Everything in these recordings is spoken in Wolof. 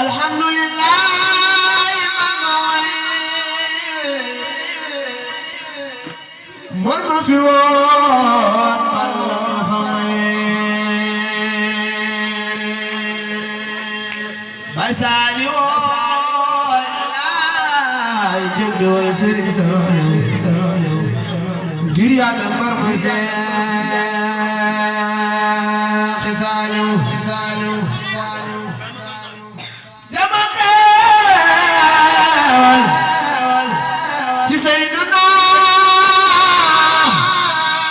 alhamdulillah mor ma fi woon balla fa bay saali woon laay jëgg way sëriñ Saaliw ngir Yàlla mor ma Seex Saaliw dama xewal ci Seydina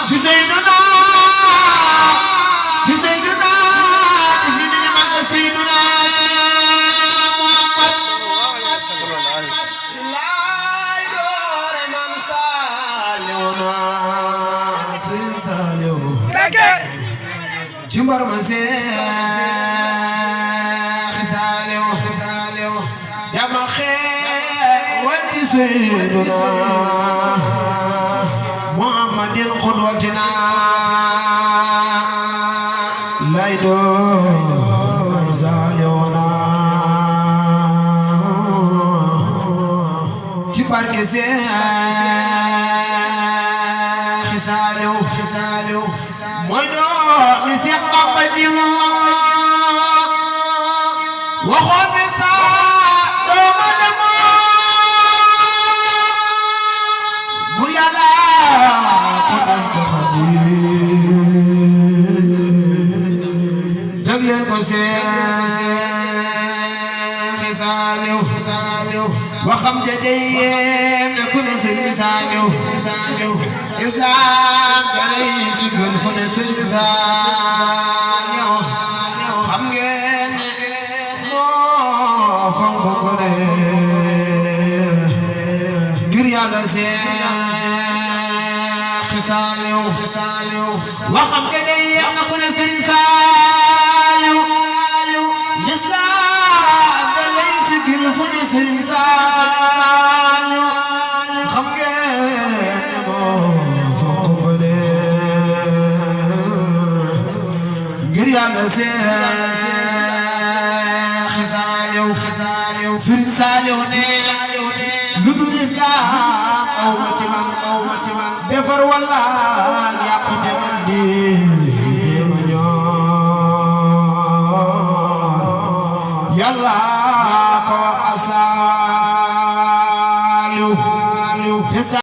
ci Seydina ci Seydina ci ñu mag Seydina Muhammad laay doore man Saaliw na Sëriñ Saaliw ci mbar ma Seex Saaliw jama xewal ci Seydina Muhammadin qudwatina lay doon Saaliwna ci barke Seex Saaliw mooy doomi Seex Bamba ji waxoon bi sa dooma dama bu Yàlla ko def ko Xaadim jagleel ko Seex Saaliw waxam ja deyem ne ku ne Sëriñ Saaliw islam balay si gën fu ne Sëriñ Saaliw xam ngeen moo fonk ko ne ngir Yàlla Seex Saaliw waxam ja deyem ne ku ne Sëriñ Saaliw islam balay si gën fu ne Sëriñ Saaliw xam ngeen ngir Yàlla Seex Saaliw Sëriñ Saaliw ne lu dul islaam aw ma ci man defar walla yàqu te man di ma ñor Yàlla